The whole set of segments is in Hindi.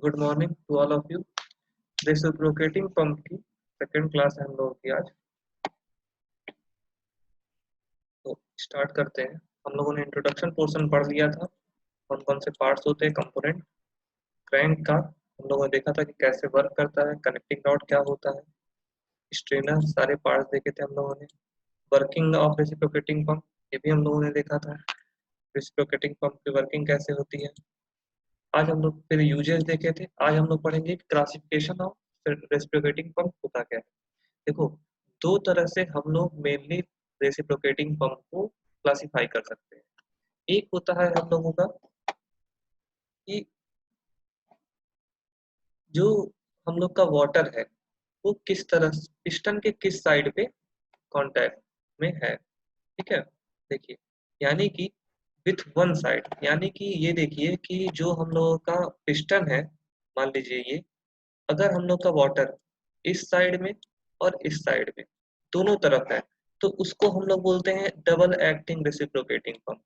Good morning to all of you. Reciprocating pump की सेकंड क्लास है हम लोगों की आज। तो स्टार्ट करते हैं। हम लोगों ने इंट्रोडक्शन पोर्शन पढ़ लिया था, कौन कौन से पार्ट्स होते हैं, कंपोनेंट क्रैंक का हम लोगों ने देखा था कि कैसे वर्क करता है, कनेक्टिंग रॉड क्या होता है, स्ट्रेनर, सारे पार्ट्स देखे थे हम लोगों ने। वर्किंग ऑफ रेसिप्रोकेटिंग पंप ये भी हम लोगों ने देखा था, रेसिप्रोकेटिंग पंप की वर्किंग कैसे होती है। आज हम लोग फिर यूजेस देखे थे, आज हम लोग पढ़ेंगे क्लासिफिकेशन ऑफ रेसिप्रोकेटिंग पंप होता क्या है। देखो, दो तरह से हम लोग मेनली रेसिप्रोकेटिंग पंप को क्लासिफाई कर सकते हैं। एक होता है हम लोगों का कि जो हम लोग का वाटर है वो किस तरह पिस्टन के किस साइड पे कांटेक्ट में है। ठीक है, देखिए, यानी कि विथ वन साइड, यानी कि ये देखिए कि जो हम लोगों का पिस्टन है, मान लीजिए ये, अगर हम लोग का वाटर इस साइड में और इस साइड में दोनों तरफ है तो उसको हम लोग बोलते हैं डबल एक्टिंग रेसिप्रोकेटिंग पंप।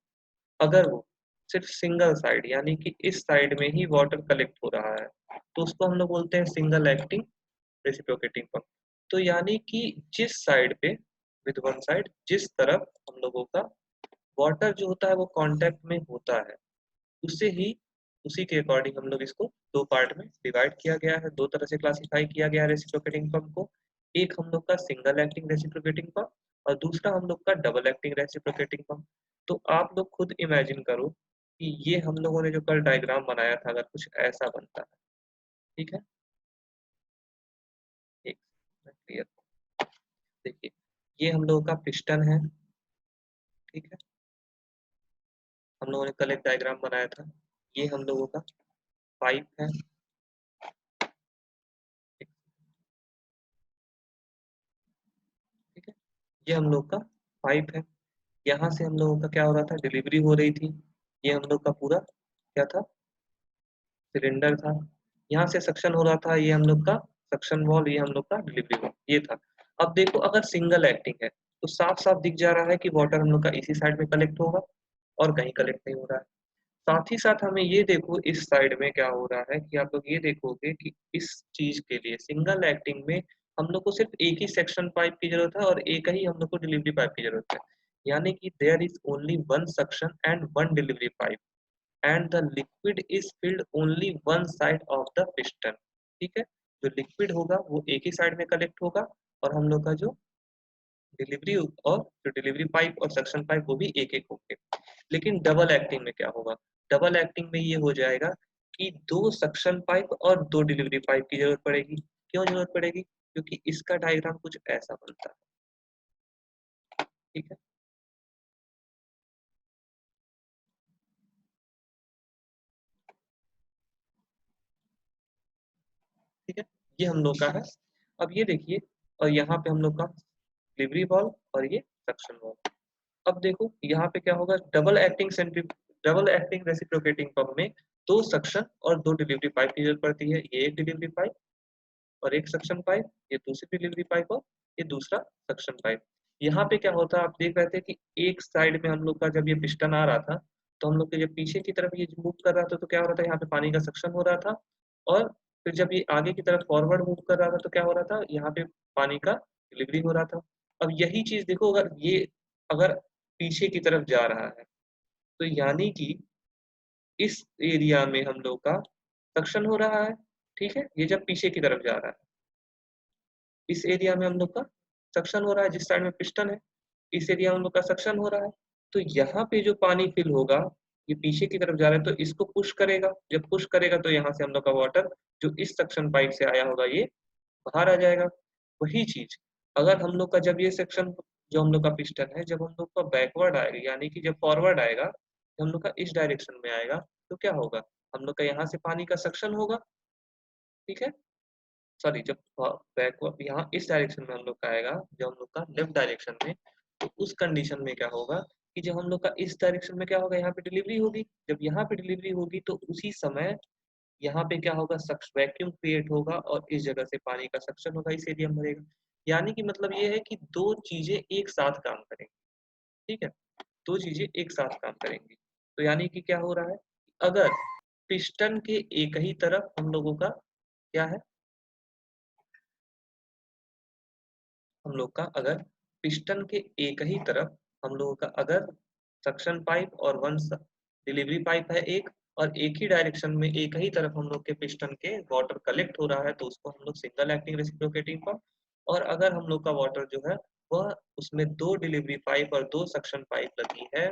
अगर वो सिर्फ सिंगल साइड यानी कि इस साइड में ही वाटर कलेक्ट हो रहा है तो उसको हम लोग बोलते हैं सिंगल एक्टिंग रेसिप्रोकेटिंग पंप। तो यानी कि जिस साइड पे विद वन साइड, जिस तरफ हम लोगों का वाटर जो होता है वो कांटेक्ट में होता है, उससे ही उसी के अकॉर्डिंग हम लोग इसको दो पार्ट में डिवाइड किया गया है, दो तरह से क्लासिफाई किया गया है रेसिप्रोकेटिंग पंप को। एक हम लोग का सिंगल एक्टिंग रेसिप्रोकेटिंग पंप और दूसरा हम लोग का डबल एक्टिंग रेसिप्रोकेटिंग पंप। तो आप लोग खुद इमेजिन करो कि ये हम लोगों ने जो कल डायग्राम बनाया था अगर कुछ ऐसा बनता है। ठीक है, एक क्लियर, देखिए ये हम लोगों का पिस्टन है। ठीक है, हम लोगों ने कल एक डायग्राम बनाया था। ये हम लोगों का पाइप है। ठीक है, ये हम लोग का पाइप है। यहाँ से हम लोगों का क्या हो रहा था, डिलीवरी हो रही थी। ये हम लोग का पूरा क्या था, सिलेंडर था। यहाँ से सक्शन हो रहा था, ये हम लोग का सक्शन वॉल, ये हम लोग का डिलीवरी वॉल, ये था। अब देखो, अगर सिंगल एक्टिंग है तो साफ साफ दिख जा रहा है कि वाटर हम लोग का इसी साइड में कलेक्ट होगा और कहीं कलेक्ट नहीं हो रहा है। साथ ही साथ हमें ये देखो इस साइड में क्या हो रहा है कि आप लोग ये देखोगे कि इस चीज के लिए सिंगल एक्टिंग में हम लोग को सिर्फ एक ही सेक्शन पाइप की जरूरत है और एक ही हम लोग को डिलीवरी पाइप की जरूरत है। यानी कि there is only one suction and one delivery pipe and the liquid is filled only one side of the piston. ठीक है, जो लिक्विड होगा वो एक ही साइड में कलेक्ट होगा और हम लोग का जो डिलीवरी और जो डिलीवरी पाइप और सक्शन पाइप वो भी एक एक होंगे। लेकिन डबल एक्टिंग में क्या होगा, डबल एक्टिंग में ये हो जाएगा कि दो सक्शन पाइप और दो डिलीवरी पाइप की जरूरत पड़ेगी। क्यों जरूरत पड़ेगी, क्योंकि इसका डायग्राम कुछ ऐसा बनता है। ठीक है, ठीक है, ये हम लोग का है। अब ये देखिए, और यहाँ पे हम लोग का डिलीवरी वाल्व और ये सक्शन वाल्व। अब देखो यहाँ पे क्या होगा, डबल एक्टिंग रेसिप्रोकेटिंग पंप में दो सक्शन और दो डिलीवरी पाइप की जरूरत पड़ती है। ये एक डिलीवरी पाइप और एक सक्शन पाइप, ये दूसरी डिलीवरी पाइप और ये दूसरा सक्शन पाइप। यहाँ पे क्या होता है, आप देख रहे थे कि एक साइड में हम लोग का जब ये पिस्टन आ रहा था तो हम लोग के जब पीछे की तरफ ये मूव कर रहा था तो क्या हो रहा था, यहाँ पे पानी का सक्शन हो रहा था। और फिर जब ये आगे की तरफ फॉरवर्ड मूव कर रहा था तो क्या हो रहा था, यहाँ पे पानी का डिलीवरी हो रहा था। अब यही चीज देखो, अगर ये अगर पीछे की तरफ जा रहा है तो यानी कि इस एरिया में हम लोग का सक्शन हो रहा है। ठीक है, ये जब पीछे की तरफ जा रहा है, इस एरिया में हम लोग का सक्शन हो रहा है, जिस साइड में पिस्टन है इस एरिया में हम लोग का सक्शन हो रहा है। तो यहाँ पे जो पानी फिल होगा ये पीछे की तरफ जा रहा है तो इसको पुश करेगा, जब पुश करेगा तो यहाँ से हम लोग का वाटर जो इस सक्शन पाइप से आया होगा ये बाहर आ जाएगा। वही चीज अगर हम लोग का जब ये सेक्शन जो हम लोग का पिस्टन है जब हम लोग का बैकवर्ड आएगा यानी कि जब फॉरवर्ड आएगा, जब हम लोग का इस डायरेक्शन में आएगा तो क्या होगा, हम लोग का यहाँ से पानी का सक्शन होगा। ठीक है, सॉरी, जब बैकवर्ड यहाँ इस डायरेक्शन में हम लोग का आएगा, जब हम लोग का लेफ्ट डायरेक्शन में, तो उस कंडीशन में क्या होगा कि जब हम लोग का इस डायरेक्शन में क्या होगा, यहाँ पे डिलीवरी होगी। जब यहाँ पे डिलीवरी होगी तो उसी समय यहाँ पे क्या होगा, वैक्यूम क्रिएट होगा और इस जगह से पानी का सक्शन होगा, इस एरिया में भरेगा। यानी कि मतलब ये है कि दो चीजें एक साथ काम करेंगी। ठीक है, दो चीजें एक साथ काम करेंगी। तो यानी कि क्या हो रहा है, अगर पिस्टन के एक ही तरफ हम लोगों का क्या है, हम लोग का अगर पिस्टन के एक ही तरफ हम लोगों का अगर सक्शन पाइप और वन डिलीवरी पाइप है एक, और एक ही डायरेक्शन में एक ही तरफ हम लोग के पिस्टन के वाटर कलेक्ट हो रहा है, तो उसको हम लोग सिंगल एक्टिंग रेसिप्रोकेटिंग पंप। और अगर हम लोग का वाटर जो है वह उसमें दो डिलीवरी पाइप और दो सक्शन पाइप लगी है,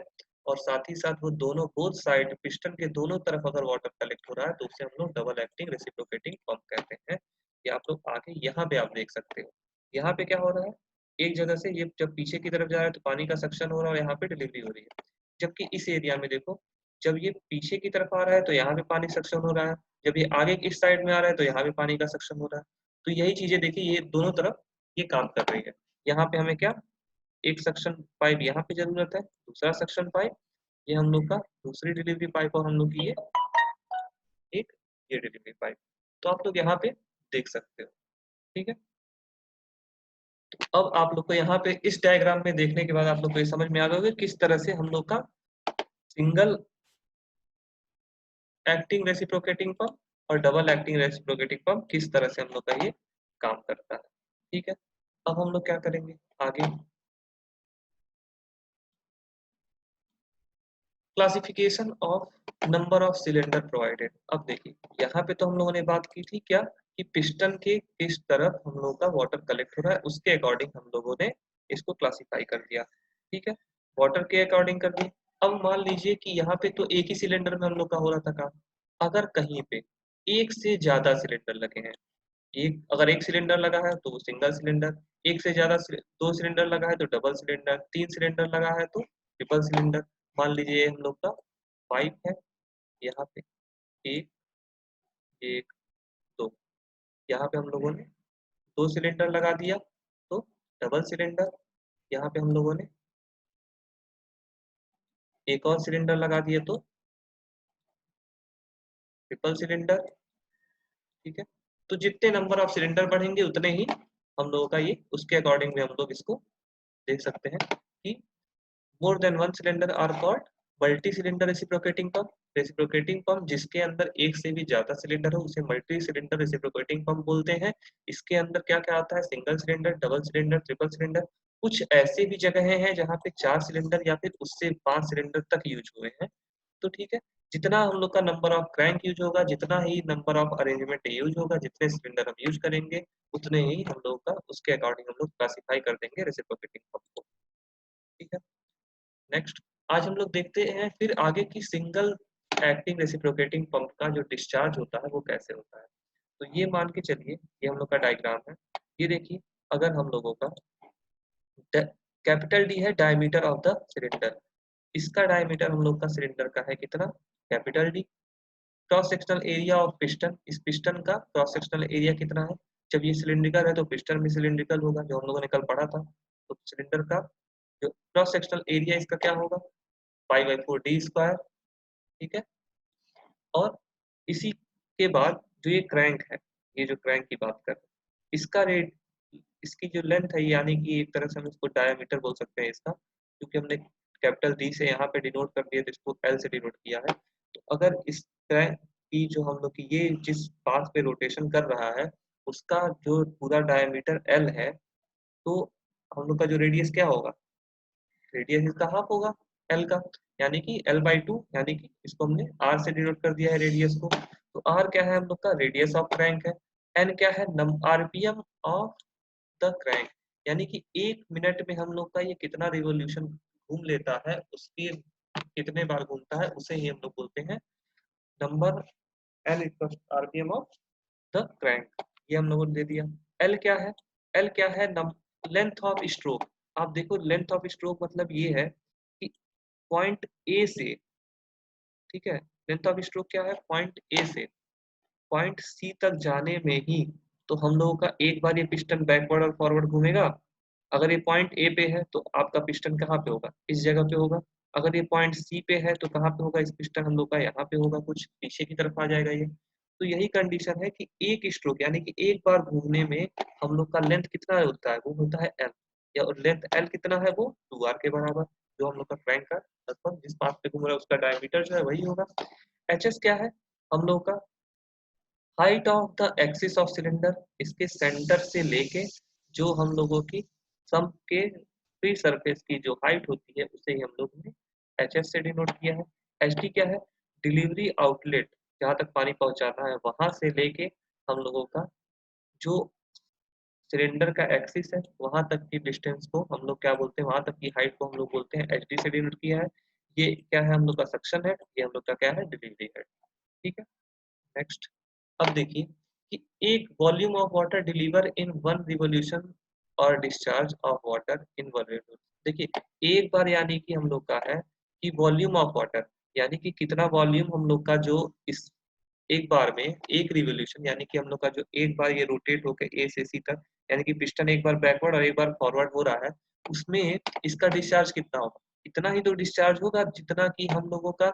और साथ ही साथ वो दोनों बोथ साइड पिस्टन के दोनों तरफ अगर वाटर कलेक्ट हो रहा है, तो उसे हम लोग डबल एक्टिंग रेसिप्रोकेटिंग पंप कहते हैं। ये आप लोग आगे यहाँ पे आप देख सकते हो। यहाँ पे क्या हो रहा है, एक जगह से ये जब पीछे की तरफ जा रहा है तो पानी का सक्शन हो रहा है और यहाँ पे डिलीवरी हो रही है। जबकि इस एरिया में देखो, जब ये पीछे की तरफ आ रहा है तो यहाँ पे पानी सक्शन हो रहा है, जब ये आगे इस साइड में आ रहा है तो यहाँ पे पानी का सक्शन हो रहा है। तो यही चीजें देखिए, ये दोनों तरफ ये काम कर रही है। यहाँ पे हमें क्या, एक सक्शन पाइप यहाँ पे जरूरत है, दूसरा सक्शन पाइप, ये हम लोग का दूसरी डिलीवरी पाइप, और हम लोग की ये एक ये डिलीवरी पाइप। तो आप लोग यहाँ पे देख सकते हो। ठीक है, अब आप लोग को यहाँ पे इस डायग्राम में देखने के बाद आप लोग को ये समझ में आ गया होगा किस तरह से हम लोग का सिंगल एक्टिंग रेसिप्रोकेटिंग पंप और डबल एक्टिंग रेसिप्रोकेटिंग पंप किस तरह से हम लोग का ये काम करता है। ठीक है, अब हम लोग क्या करेंगे आगे, classification of number of cylinder provided. अब देखिए, यहाँ पे तो हम लोगों ने बात की थी क्या, कि पिस्टन के किस तरफ हम लोगों का वाटर कलेक्ट हो रहा है उसके अकॉर्डिंग हम लोगों ने इसको क्लासिफाई कर दिया। ठीक है, वाटर के अकॉर्डिंग कर दिया। अब मान लीजिए कि यहाँ पे तो एक ही सिलेंडर में हम लोग का हो रहा था काम, अगर कहीं पे एक से ज्यादा सिलेंडर लगे हैं, एक अगर एक सिलेंडर लगा है तो वो सिंगल सिलेंडर, एक से ज्यादा दो सिलेंडर लगा है तो डबल सिलेंडर, तीन सिलेंडर लगा है तो ट्रिपल सिलेंडर। मान लीजिए हम लोग का पाइप है, यहाँ पे एक, एक, दो, यहाँ पे हम लोगों ने दो सिलेंडर लगा दिया तो डबल सिलेंडर, यहाँ पे हम लोगों ने एक और सिलेंडर लगा दिया तो ट्रिपल सिलेंडर। ठीक है, तो जितने नंबर ऑफ सिलेंडर बढ़ेंगे उतने ही हम लोगों का ये उसके अकॉर्डिंग में हम लोग इसको देख सकते हैं कि more than one cylinder are called multi cylinder reciprocating pump. Reciprocating pump जिसके अंदर एक से भी ज्यादा सिलेंडर हो उसे मल्टी सिलेंडर रेसिप्रोकेटिंग पंप बोलते हैं। इसके अंदर क्या क्या आता है, single cylinder, double cylinder, triple cylinder. कुछ ऐसे भी जगह हैं जहाँ पे चार सिलेंडर या फिर उससे पांच सिलेंडर तक यूज हुए हैं। तो ठीक है, जितना हम लोग का नंबर ऑफ क्रैंक यूज होगा, जितना ही नंबर ऑफ अरेंजमेंट यूज होगा, जितने सिलेंडर हम यूज करेंगे उतने ही हम लोग का उसके अकॉर्डिंग हम लोग क्लासिफाई कर देंगे रेसिप्रोकेटिंग पंप को। ठीक है, नेक्स्ट आज हम लोग देखते हैं फिर आगे की सिंगल एक्टिंग रेसिप्रोकेटिंग पंप का जो डिस्चार्ज होता है वो कैसे होता है। तो ये मान के चलिए, ये हम लोग का डायग्राम है। ये देखिए, अगर हम लोगों का कैपिटल डी है डायमीटर ऑफ द सिलेंडर, इसका डायमीटर हम लोग का सिलेंडर का है कितना, capital D. Cross sectional area of piston, इस पिस्टन का क्रॉस सेक्शनल एरिया कितना है, जब ये सिलिंड्रिकल है तो पिस्टन भी सिलिंड्रिकल होगा जो हम लोगों ने कल पढ़ा था। तो सिलेंडर का जो क्रॉस सेक्शनल एरिया इसका क्या होगा, pi by four D square. ठीक है, और इसी के बाद जो ये क्रैंक है, ये जो क्रैंक की बात कर रहे हैं, इसका रेट, इसकी जो लेंथ है, यानी कि एक तरह से हम इसको डायमीटर बोल सकते हैं इसका, क्योंकि हमने कैपिटल डी से यहाँ पे डिनोट कर दिया तो इसको एल से डिनोट किया है। तो अगर इस क्रैंक की जो हम लोग की ये जिस पाथ पे रोटेशन कर रहा है उसका जो पूरा डायमीटर एल है, तो हम लोग का जो रेडियस क्या होगा, रेडियस इसका हाफ होगा एल का, यानी कि एल बाई टू, यानी कि इसको हमने आर से डिनोट कर दिया है रेडियस को। तो आर क्या है हम लोग का, रेडियस ऑफ क्रैंक है। एन क्या है, आरपीएम ऑफ द क्रैंक, यानी कि एक मिनट में हम लोग का ये कितना रिवोल्यूशन घूम लेता है, उसके कितने बार घूमता है उसे ही हम लोग बोलते हैं number, L equal RPM of the crank. ये हम लोगों ने दे दिया। एल क्या है, एल क्या है, लेंथ ऑफ स्ट्रोक। आप देखो लेंथ ऑफ स्ट्रोक मतलब ये है कि पॉइंट ए से, ठीक है, लेंथ ऑफ स्ट्रोक क्या है, पॉइंट ए से पॉइंट सी तक जाने में ही तो हम लोगों का एक बार ये पिस्टन बैकवर्ड और फॉरवर्ड घूमेगा। अगर ये पॉइंट ए पे है तो आपका पिस्टन कहाँ पे होगा, इस जगह पे होगा। अगर ये पॉइंट सी पे है तो कहाँ पे होगा, इस पिस्टन हम लोग का यहाँ पे होगा, कुछ पीछे की तरफ आ जाएगा ये। तो यही कंडीशन है कि एक स्ट्रोक यानी कि एक बार घूमने में हम लोग का लेंथ कितना होता है, वो होता है एल, या लेंथ एल कितना है, वो 2r के बराबर, जो हम लोग का क्रैंक का लगभग जिस पाथ पे घूम रहा है उसका डायमीटर जो है वही होगा। एच एस क्या है, हम लोग का height of the axis of cylinder, इसके सेंटर से लेके जो हम लोगों की सम के फ्री सरफेस की जो हाइट होती है उसे ही हम लोग ने एच एस से डिनोट किया है। एच डी क्या है? डिलीवरी आउटलेट, जहाँ तक पानी पहुंचाना है वहां से लेके हम लोगों का जो सिलेंडर का एक्सिस है वहां तक की डिस्टेंस को हम लोग क्या बोलते हैं, वहां तक की हाइट को हम लोग बोलते हैं एच डी से डिनोट किया है। ये क्या है? हम लोग का सक्शन हेड, ये हम लोग का क्या है? Delivery head. ठीक है, नेक्स्ट। अब देखिए कि एक volume of water deliver in one revolution और discharge of water in one revolution. देखिए एक बार यानी कि हम लोग का है कि वॉल्यूम ऑफ वाटर यानी कि कितना वॉल्यूम हम लोग का जो इस एक बार में एक रिवोल्यूशन यानी कि हम लोग का जो एक बार ये रोटेट होकर ए से सी तक यानी कि पिस्टन एक बार बैकवर्ड और एक बार फॉरवर्ड हो रहा है, उसमें इसका डिस्चार्ज कितना होगा? इतना ही तो डिस्चार्ज होगा जितना कि हम लोगों का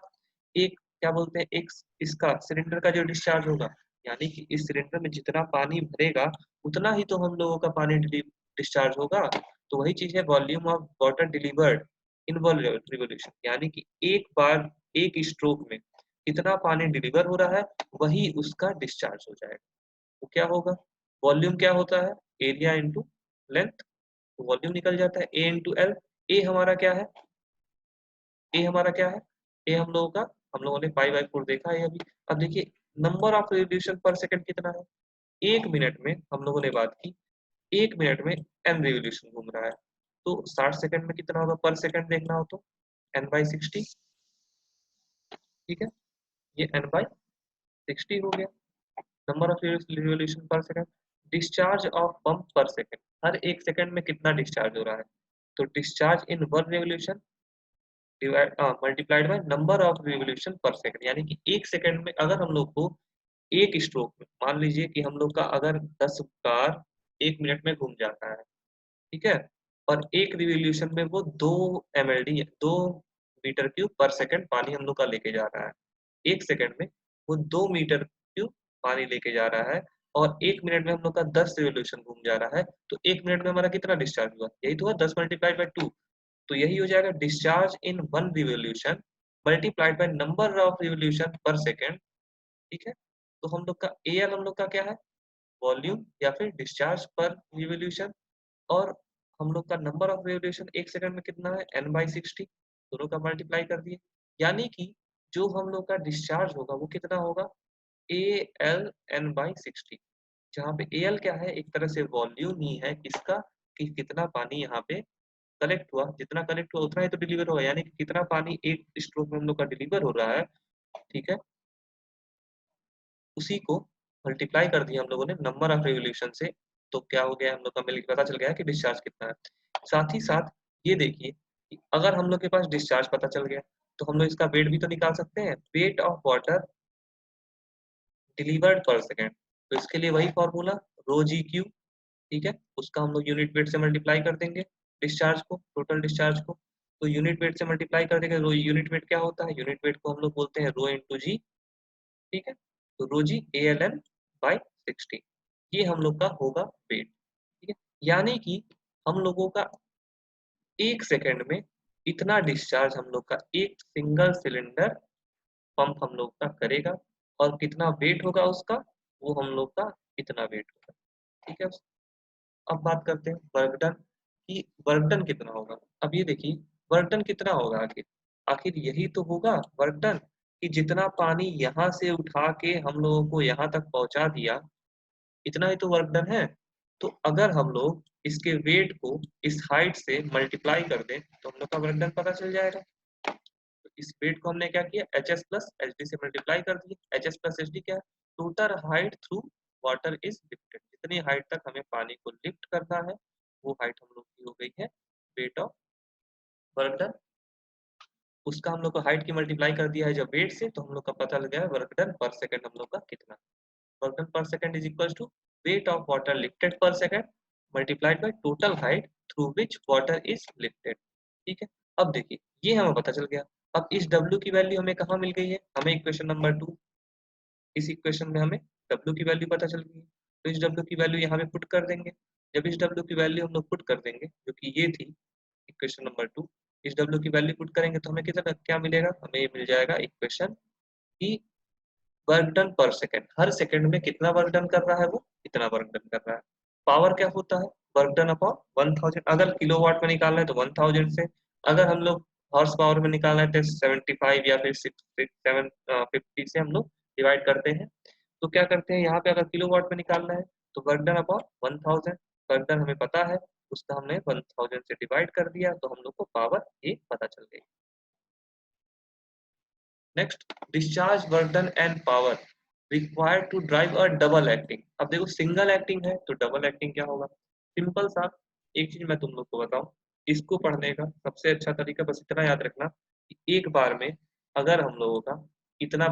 एक क्या बोलते हैं, एक इसका सिलेंडर का जो डिस्चार्ज होगा। यानी कि इस सिलेंडर में जितना पानी भरेगा उतना ही तो हम लोगों का पानी डिस्चार्ज होगा। तो वही चीज है volume of water delivered in one revolution, यानी कि एक बार एक स्ट्रोक में कितना पानी डिलीवर हो रहा है वही उसका डिस्चार्ज हो जाएगा। तो क्या होगा? वॉल्यूम क्या होता है? Area into length. तो वॉल्यूम निकल जाता है ए इंटू एल। ए हमारा क्या है? ए हमारा क्या है? ए हम लोगों का, हम लोगों ने पाई बाई 4 देखा है अभी। अब देखिए number of revolution per second कितना है? एक मिनट में हम लोगों ने बात की, एक मिनट में एन रिवोल्यूशन घूम रहा है। तो 60 सेकंड में कितना होगा पर सेकंड देखना हो तो एन बाई 60। ठीक है, ये एन बाई 60 हो गया number of revolution per second. Discharge of pump पर सेकंड, हर एक सेकंड में कितना डिस्चार्ज हो रहा है? तो discharge in one revolution divide multiplied by number of revolution per second, यानी कि एक सेकंड में अगर हम लोग को एक स्ट्रोक में मान लीजिए कि हम लोग का अगर 10 कार एक मिनट में घूम जाता है, ठीक है, और एक रिवोल्यूशन में वो 2 mld 2 मीटर क्यूब पर सेकंड पानी हम लोग का लेके जा रहा है। एक सेकंड में वो 2 मीटर क्यूब पानी लेके जा रहा है और एक मिनट में हम लोग का 10 रिवोल्यूशन घूम जा रहा है। तो एक मिनट में हमारा कितना डिस्चार्ज हुआ? यही तो हुआ 10 मल्टीप्लाइड बाई 2। तो यही हो जाएगा discharge in one revolution multiplied by number of revolution per second. ठीक है, तो हम लोग का एल हम लोग का क्या है? वॉल्यूम या फिर डिस्चार्ज पर रिवोल्यूशन, और हम लोग का नंबर ऑफ रिवोल्यूशन एक सेकंड में कितना है? N by 60। दोनों का मल्टीप्लाई कर दिए, यानी कि जो हम लोग का डिस्चार्ज होगा वो कितना होगा? A L N by 60। जहाँ पे ए एल क्या है? एक तरह से वॉल्यूम ही है किसका, कि कितना पानी यहाँ पे कलेक्ट हुआ, जितना कलेक्ट हुआ उतना ही तो डिलीवर होगा, यानी कि कितना पानी एक स्ट्रोक में हम लोग का डिलीवर हो रहा है। ठीक है, उसी को मल्टीप्लाई कर दिया हम लोगों ने नंबर ऑफ रिवोल्यूशन से। तो क्या हो गया? हम लोग का मिल पता चल गया कि डिस्चार्ज कितना है। साथ ही साथ ये देखिए कि अगर हम लोग के पास डिस्चार्ज पता चल गया तो हम लोग इसका वेट भी तो निकाल सकते हैं, वेट ऑफ वाटर डिलीवर्ड पर सेकेंड। तो इसके लिए वही फॉर्मूला रो जी क्यू। ठीक है, उसका हम लोग यूनिट वेट से मल्टीप्लाई कर देंगे डिस्चार्ज को, टोटल डिस्चार्ज को। तो यूनिट वेट से मल्टीप्लाई कर देंगे। रो यूनिट वेट क्या होता है? यूनिट वेट को हम लोग बोलते हैं रो इंटू जी। ठीक है, तो रो जी ए एल एन बाई 60, ये हम लोग का होगा वेट। ठीक है, यानी कि हम लोगों का एक सेकंड में इतना डिस्चार्ज हम लोग का एक सिंगल सिलेंडर पंप हम लोग का करेगा, और कितना वेट होगा उसका, वो हम लोग का इतना वेट होगा। ठीक है, अब बात करते हैं वर्क डन कि वर्क डन कितना होगा। अब ये देखिए वर्क डन कितना होगा, आखिर आखिर यही तो होगा वर्क डन, कि जितना पानी यहाँ से उठा के हम लोगों को यहाँ तक पहुंचा दिया, इतना ही तो वर्क डन है। तो अगर हम लोग इसके वेट को इस हाइट से मल्टीप्लाई कर दें तो हम लोग का वर्क डन पता चल जाएगा। तो इस वेट को हमने क्या किया? H S plus H D से मल्टीप्लाई कर दिया। H S plus H D क्या है? Total height through water is lifted, जितनी हाइट तक हमें पानी को लिफ्ट करना है वो हाइट हम लोग की हो गई है वेट ऑफ वर्क डन। उसका हम लोग को हाइट की मल्टीप्लाई कर दिया है जब वेट से, तो हम लोग का पता लग गया है वर्क डन पर सेकंड हम लोग का कितना। Work done per second is equal to weight of water lifted per second multiplied by total height through which water is lifted. ठीक है, अब देखिए ये हमें पता चल गया। अब इस W की वैल्यू हमें कहाँ मिल गई है? हमें इक्वेशन नंबर 2, इस इक्वेशन में हमें W की वैल्यू पता चल गई है। तो इस W की वैल्यू यहाँ पे पुट कर देंगे। जब इस W की वैल्यू हम लोग पुट कर देंगे, जो कि ये थी इक्वेशन नंबर 2, इस W की वैल्यू पुट करेंगे तो हमें कितना क्या मिलेगा? हमें ये मिल जाएगा इक्वेशन की वर्क डन पर सेकेंड, हर सेकेंड में कितना वर्क डन कर रहा है, वो इतना वर्क डन कर रहा है। पावर क्या होता है, वर्क डन अपॉन 1000, अगर किलोवाट में निकालना है तो 1000 से, अगर हम लोग हॉर्स पावर में निकालना है तो 75 या फिर 750 से हम लोग डिवाइड करते हैं। तो क्या करते हैं, यहाँ पे अगर किलोवाट में निकालना है तो work done upon 1000, work done हमें पता है, उसका हमने 1000 से डिवाइड कर दिया तो हम लोग को पावर ये पता चल गई। Next, discharge work done and power required to drive a double acting. अब देखो सिंगल एक्टिंग है तो डबल एक्टिंग क्या होगा, सिंपल सा एक चीज मैं तुम लोग को बताऊं, इसको पढ़ने का सबसे अच्छा तरीका बस इतना याद रखना कि एक बार में अगर हम लोगों का इतना,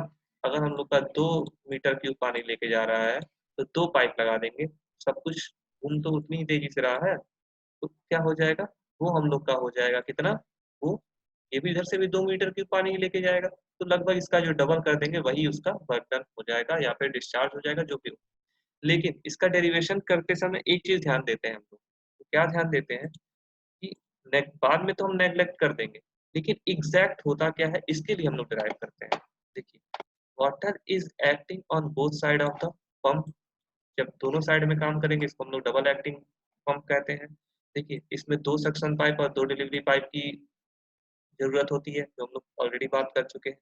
अगर हम लोग का 2 मीटर क्यूब पानी लेके जा रहा है तो 2 पाइप लगा देंगे, सब कुछ घूम तो उतनी ही तेजी से रहा है, तो क्या हो जाएगा, वो हम लोग का हो जाएगा कितना, वो ये भी इधर से भी 2 मीटर क्यूब पानी ही लेके जाएगा, तो लगभग इसका जो डबल कर देंगे वही उसका वर्क डन हो जाएगा या फिर डिस्चार्ज हो जाएगा, जो भी हो। लेकिन इसका डेरिवेशन करते समय एक चीज ध्यान देते हैं हम लोग, तो क्या ध्यान देते हैं कि बाद में तो हम नेग्लेक्ट कर देंगे, लेकिन एग्जैक्ट होता क्या है इसके लिए हम लोग डिराइव करते हैं। देखिए, water is acting on both side of the pump, जब दोनों साइड में काम करेंगे इसको हम लोग डबल एक्टिंग पंप कहते हैं। देखिए, इसमें 2 सक्शन पाइप और 2 डिलीवरी पाइप की जरूरत होती है, जो हम लोग ऑलरेडी बात कर चुके हैं।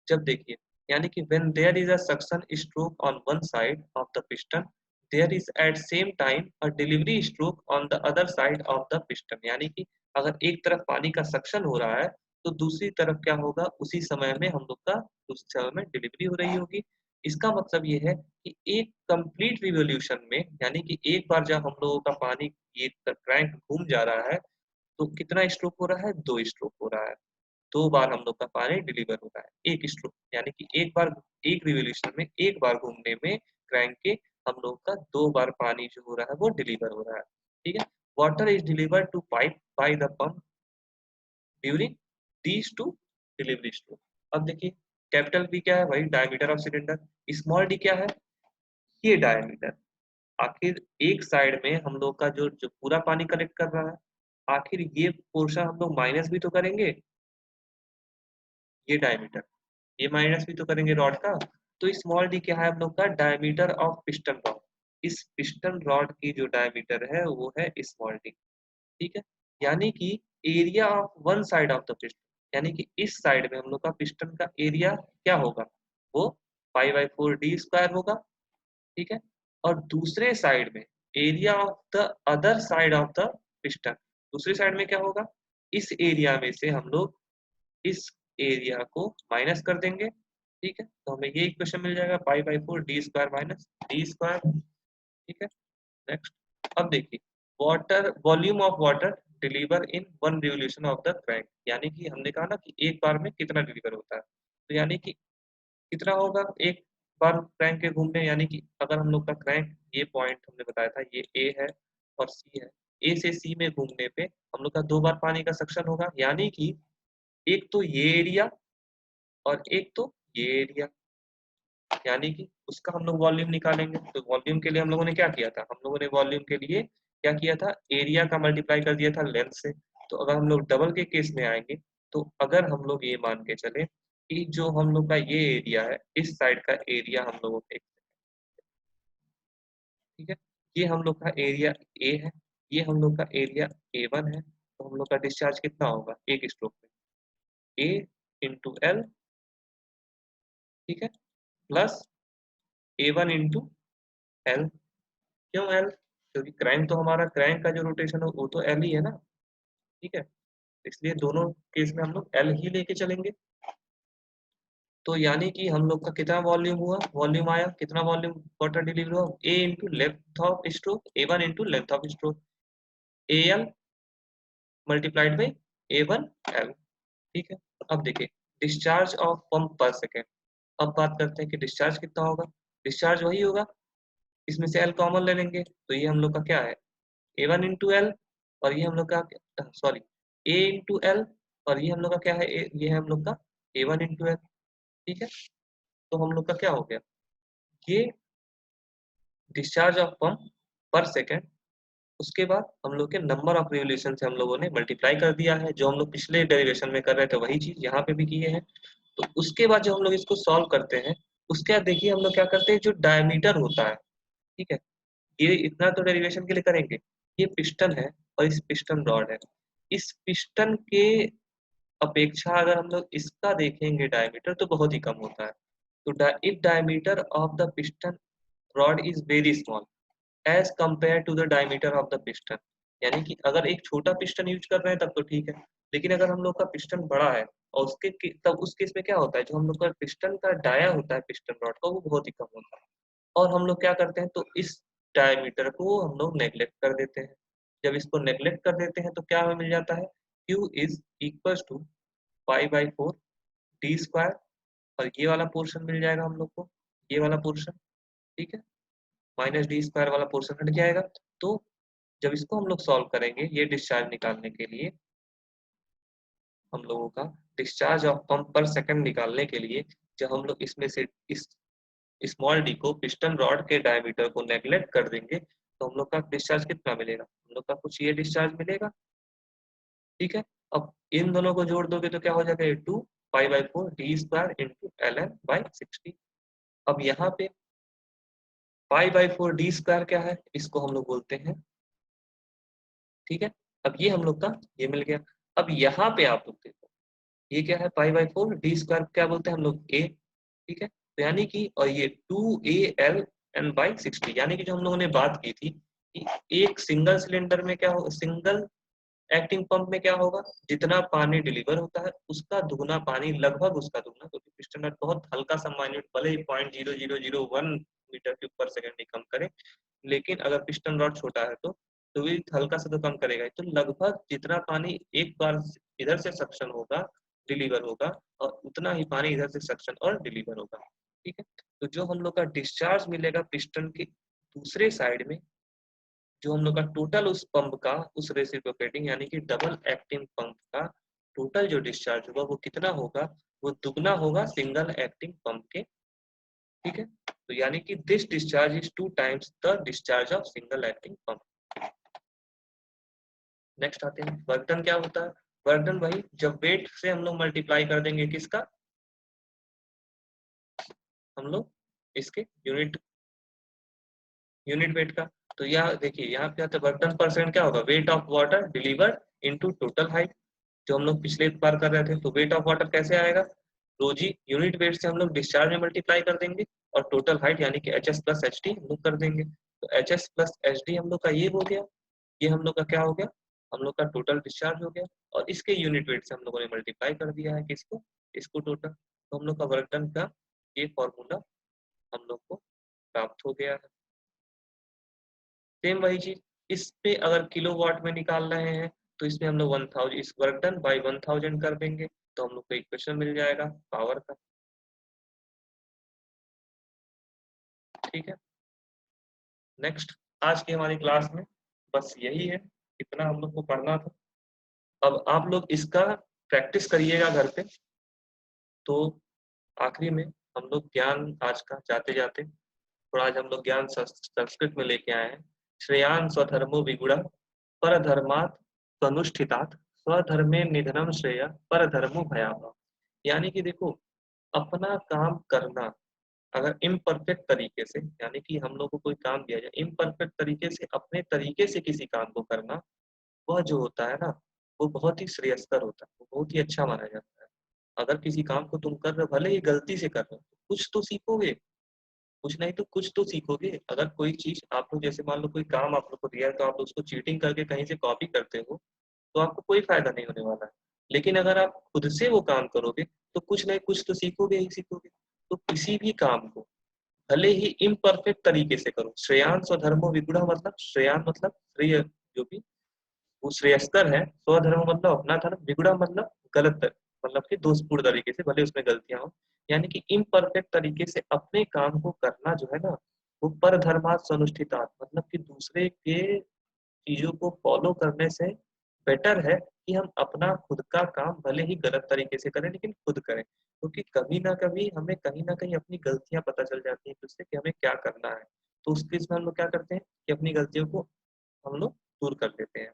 जब देखिए, यानी कि when there is a suction stroke on one side of the piston, there is at same time a delivery stroke on the other side of the piston, यानी कि अगर एक तरफ पानी का सक्शन हो रहा है तो दूसरी तरफ क्या होगा, उसी समय में हम लोग का दूसरे समय में डिलीवरी हो रही होगी। इसका मतलब ये है कि एक कंप्लीट रिवोल्यूशन में, यानी कि एक बार जब हम लोगों का पानी ये क्रैंक घूम जा रहा है तो कितना स्ट्रोक हो रहा है, 2 स्ट्रोक हो रहा है। 2 बार हम लोग का पानी डिलीवर हो रहा है, एक स्ट्रोक, यानी कि एक बार, एक रिवोल्यूशन में एक बार घूमने में क्रैंक के हम लोग का 2 बार पानी जो हो रहा है वो डिलीवर हो रहा है। ठीक है, water is delivered to pipe by the pump during these two delivery stroke. अब देखिए, कैपिटल बी क्या है, वही diameter of cylinder, small D क्या है, ये डायमीटर। आखिर एक साइड में हम लोग का जो जो पूरा पानी कलेक्ट कर रहा है, आखिर ये पोर्शन हम लोग माइनस भी तो करेंगे, ये डायमीटर, ये माइनस भी तो करेंगे रॉड का। तो स्मॉल डी क्या है हम लोग का, डायमीटर ऑफ पिस्टन रॉड, इस पिस्टन रॉड की जो डायमीटर है वो है स्मॉल डी। ठीक है, यानी कि area of one side of the piston, यानी कि इस साइड में हम लोग का पिस्टन का एरिया क्या होगा, वो 5/4 d² होगा। ठीक है, और दूसरे साइड में area of the other side of the piston, दूसरी साइड में क्या होगा, इस एरिया में से हम लोग इस एरिया को माइनस कर देंगे। ठीक है, तो हमें ये इक्वेशन मिल जाएगा, π/4 d² माइनस d²। ठीक है, नेक्स्ट, अब देखिए, water volume of water deliver in one revolution of the crank, यानी कि हमने कहा ना कि एक बार में कितना डिलीवर होता है, तो यानी कि कितना होगा एक बार क्रैंक के घूमने, यानी कि अगर हम लोग का क्रैंक, ये पॉइंट हमने बताया था, ये ए है और सी है, ए से सी में घूमने पे हम लोग का 2 बार पानी का सक्शन होगा, यानी कि एक तो ये एरिया और एक तो ये एरिया, यानी कि उसका हम लोग वॉल्यूम निकालेंगे। तो वॉल्यूम के लिए हम लोगों ने क्या किया था, हम लोगों ने वॉल्यूम के लिए क्या किया था, एरिया का मल्टीप्लाई कर दिया था लेंथ से। तो अगर हम लोग डबल के केस में आएंगे, तो अगर हम लोग ये मान के चले कि जो हम लोग का ये एरिया है, इस साइड का एरिया हम लोगों के, ठीक है, ये हम लोग का एरिया ए है, ये हम लोग का एरिया A1 है, तो हम लोग का डिस्चार्ज कितना होगा एक स्ट्रोक में, A × L, ठीक है, प्लस A1 × L। क्यों L, क्योंकि क्रैंक तो हमारा, क्रैंक का जो रोटेशन हो वो तो L ही है ना। ठीक है, इसलिए दोनों केस में हम लोग L ही लेके चलेंगे। तो यानी कि हम लोग का कितना वॉल्यूम हुआ, वॉल्यूम आया कितना, वॉल्यूम वाटर डिलीवर हुआ, A × length of stroke, AL multiplied by A1L। ठीक है, अब देखिए, डिस्चार्ज ऑफ पंप पर सेकेंड। अब बात करते हैं कि डिस्चार्ज कितना होगा, डिस्चार्ज वही होगा, इसमें से L कॉमन ले लेंगे, तो ये हम लोग का क्या है, A1 × L, और ये हम लोग का, सॉरी, A × L, और ये हम लोग का क्या है, ये है हम लोग का A1 × L। ठीक है, तो हम लोग का क्या हो गया, ये डिस्चार्ज ऑफ पंप पर सेकेंड, उसके बाद हम लोग के नंबर ऑफ रिवोल्यूशन से हम लोगों ने मल्टीप्लाई कर दिया है, जो हम लोग पिछले डेरिवेशन में कर रहे थे वही चीज यहाँ पे भी किए हैं। तो उसके बाद जब हम लोग इसको सॉल्व करते हैं उसके बाद देखिए हम लोग क्या करते हैं, जो डायमीटर होता है, ठीक है, ये इतना तो डेरिवेशन के लिए करेंगे। ये पिस्टन है और इस पिस्टन रॉड है। इस पिस्टन के अपेक्षा अगर हम लोग इसका देखेंगे डायमीटर तो बहुत ही कम होता है। तो if diameter of the piston rod is very small as compare to the diameter of the piston, यानी कि अगर एक छोटा पिस्टन यूज कर रहे हैं तब तो ठीक है, लेकिन अगर हम लोग का पिस्टन बड़ा है और तब उस केस में क्या होता है, जो हम लोग का पिस्टन का डाया होता है पिस्टन रॉड का, वो बहुत ही कम होता है। और हम लोग क्या करते हैं, तो इस डायमीटर को हम लोग नेग्लेक्ट कर देते हैं। जब इसको नेग्लेक्ट कर देते हैं तो क्या हमें मिल जाता है, Q is equal to 5/4 D square, और ये वाला पोर्शन मिल जाएगा हम लोग को, ये वाला पोर्शन, ठीक है, माइनस डी स्क्वायर वाला पोर्शन हट जाएगा। तो जब इसको हम लोग सॉल्व करेंगे ये डिस्चार्ज निकालने के लिए, हम लोगों का डिस्चार्ज ऑफ पंप पर सेकंड निकालने के लिए, जब हम लोग इसमें से इस स्मॉल डी को पिस्टन रॉड के डायमीटर को नेग्लेक्ट कर देंगे तो हम लोग का डिस्चार्ज कितना मिलेगा, हम लोग का कुछ ये डिस्चार्ज मिलेगा, ठीक है। अब इन दोनों को जोड़ दोगे तो क्या हो जाएगा, 2 पाई/4 डी स्क्वायर इंटू ln/60। अब यहाँ पे पाई/4 डी स्क्वायर क्या है, इसको हम लोग बोलते हैं, ठीक है। अब ये हम लोग का ये मिल गया। अब यहाँ पे आप लोग देखो ये क्या है, पाई/4 डी स्क्वायर क्या बोलते हैं हम लोग, ए, ठीक है। तो यानी कि और ये 2 ALN/60, यानी कि जो हम लोगों ने बात की थी कि एक सिंगल सिलेंडर में क्या हो, सिंगल एक्टिंग पंप में क्या होगा, जितना पानी डिलीवर होता है उसका दुगना पानी, लगभग उसका दुगना, क्योंकि पिस्टन नट बहुत हल्का सा माइन्यूट, भले ही 0.0001 मीटर क्यूब पर सेकंड ही कम करे, लेकिन अगर पिस्टन रॉड छोटा है तो भी हल्का सा तो कम करेगा। तो लगभग जितना पानी एक बार इधर से सक्शन होगा, डिलीवर होगा, और उतना ही पानी इधर से सक्शन और डिलीवर होगा, ठीक है। तो जो हम लोग का डिस्चार्ज मिलेगा पिस्टन के दूसरे साइड में, जो हम लोग का टोटल उस पंप का, उस रेसिप्रोकेटिंग यानी कि डबल एक्टिंग पंप का टोटल जो डिस्चार्ज होगा वो कितना होगा, वो दुगना होगा सिंगल एक्टिंग पंप के, ठीक है। तो यानी कि this discharge is 2 times the discharge of single acting pump. Next आते हैं वर्क डन क्या होता है। वर्क डन वही, जब वेट से हम लोग मल्टीप्लाई कर देंगे किसका, हम लोग इसके यूनिट वेट का। तो यहाँ देखिए यहाँ पे आता है वर्क डन परसेंट क्या होगा, wait of water delivered into total height, जो हम लोग पिछले बार कर रहे थे। तो वेट ऑफ वाटर कैसे आएगा, रोजी यूनिट वेट से हम लोग डिस्चार्ज में मल्टीप्लाई कर देंगे और टोटल हाइट यानी कि HS + HD हम लोग कर देंगे। तो HS + HD हम लोग का ये हो गया, ये हम लोग का क्या हो गया, हम लोग का टोटल डिस्चार्ज हो गया, और इसके यूनिट वेट से हम लोगों ने मल्टीप्लाई कर दिया है किसको, इसको टोटल। तो हम लोग का वर्क डन का ये फॉर्मूला हम लोग को प्राप्त हो गया है। सेम वही चीज इस पे अगर किलोवाट में निकाल रहे हैं तो इसमें हम लोग 1000 इस वर्क डन बाई 1000 कर देंगे तो हम लोग को इक्वेशन मिल जाएगा पावर का, ठीक है। नेक्स्ट आज की हमारी क्लास में बस यही है, इतना हम लोग को पढ़ना था। अब आप लोग इसका प्रैक्टिस करिएगा घर पे। तो आखिरी में हम लोग ज्ञान आज का जाते जाते थोड़ा, आज हम लोग ज्ञान संस्कृत में लेके आए हैं। श्रेयान स्वधर्मो विगुणः परधर्मात् स्वनुष्ठितात् स्वधर्मे निधनम श्रेय परधर्मो भयावह। यानी कि देखो, अपना काम करना अगर इम्परफेक्ट तरीके से, यानी कि हम लोग को कोई काम दिया जाए इम्परफेक्ट तरीके से, अपने तरीके से किसी काम को करना, वह जो होता है ना, वो बहुत ही श्रेयस्कर होता है, वो बहुत ही अच्छा माना जाता है। अगर किसी काम को तुम कर रहे हो, भले ही गलती से कर रहे हो, कुछ तो सीखोगे, कुछ नहीं तो कुछ तो सीखोगे। अगर कोई चीज आप लोग, जैसे मान लो कोई काम आप लोग को दिया है तो आप उसको चीटिंग करके कहीं से कॉपी करते हो तो आपको कोई फायदा नहीं होने वाला है। लेकिन अगर आप खुद से वो काम करोगे तो कुछ नहीं कुछ तो सीखोगे ही सीखोगे। तो किसी भी काम को भले ही इम्परफेक्ट तरीके से करो। श्रेयान स्वधर्मो विगुणः मतलब श्रेयान मतलब श्रेय, जो भी वो श्रेयस्कर है। स्वधर्म मतलब अपना धर्म, विगुणः मतलब गलत मतलब कि दोषपूर्ण तरीके से, भले उसमें गलतियां हो। यानी कि इम्परफेक्ट तरीके से अपने काम को करना जो है ना, वो पर धर्मात् स्वनुष्ठितात् मतलब कि दूसरे के चीजों को फॉलो करने से बेटर है कि हम अपना खुद का काम भले ही गलत तरीके से करें लेकिन खुद करें, क्योंकि कभी ना कभी हमें कहीं ना कहीं अपनी गलतियां पता चल जाती हैं जिससे कि हमें क्या करना है। तो उस केस में हम लोग क्या करते हैं कि अपनी गलतियों को हम लोग दूर कर देते हैं।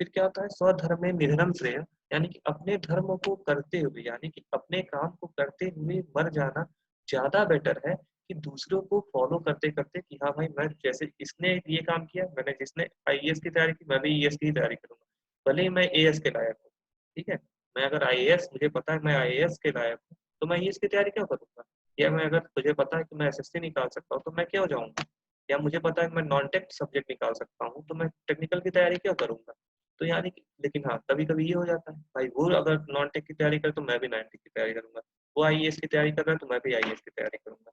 फिर क्या होता है, स्वधर्म में निधनम श्रेय, यानी कि अपने धर्म को करते हुए, यानी कि अपने काम को करते हुए मर जाना, ज्यादा बेटर है कि दूसरों को फॉलो करते करते कि हाँ भाई, मैं जैसे इसने ये काम किया, मैंने जिसने आईएएस की तैयारी की, मैं भी ईएएस की तैयारी करूंगा, भले ही मैं एएस के लायक हूँ। ठीक है, मैं अगर आईएएस, मुझे पता है मैं आईएएस के लायक हूँ, तो मैं आईएएस की तैयारी क्यों करूंगा? या मैं, अगर मुझे पता है कि मैं एसएससी निकाल सकता हूँ, तो मैं क्यों जाऊंगा? या मुझे पता है कि मैं नॉन टेक सब्जेक्ट निकाल सकता हूँ, तो मैं टेक्निकल की तैयारी क्यों करूंगा? तो यानी कि, लेकिन हाँ, कभी कभी ये हो जाता है भाई, वो अगर नॉन टेक की तैयारी करे तो मैं भी नॉन टेक की तैयारी करूंगा, वो आईएएस की तैयारी कर रहा है तो मैं भी आईएएस की तैयारी करूंगा,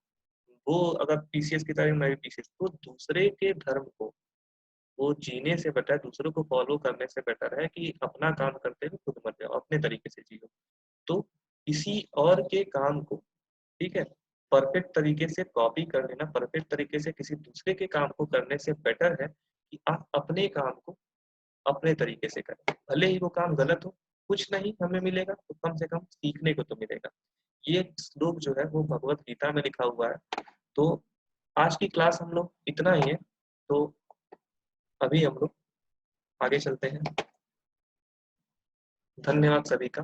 वो अगर पीसीएस की तैयारी, मैं भी पीसीएस। तो दूसरे के धर्म को वो जीने से बेटर है, दूसरों को फॉलो करने से बेटर है कि अपना काम करते हुए खुद मर जाओ, अपने तरीके से जियो। तो किसी और के काम को, ठीक है, परफेक्ट तरीके से कॉपी कर लेना, परफेक्ट तरीके से किसी दूसरे के काम को करने से बेटर है कि आप अपने काम को अपने तरीके से करें, भले ही वो काम गलत हो, कुछ नहीं हमें मिलेगा तो कम से कम सीखने को तो मिलेगा। ये श्लोक जो है वो भगवत गीता में लिखा हुआ है। तो आज की क्लास हम लोग इतना ही है, तो अभी हम लोग आगे चलते हैं। धन्यवाद सभी का।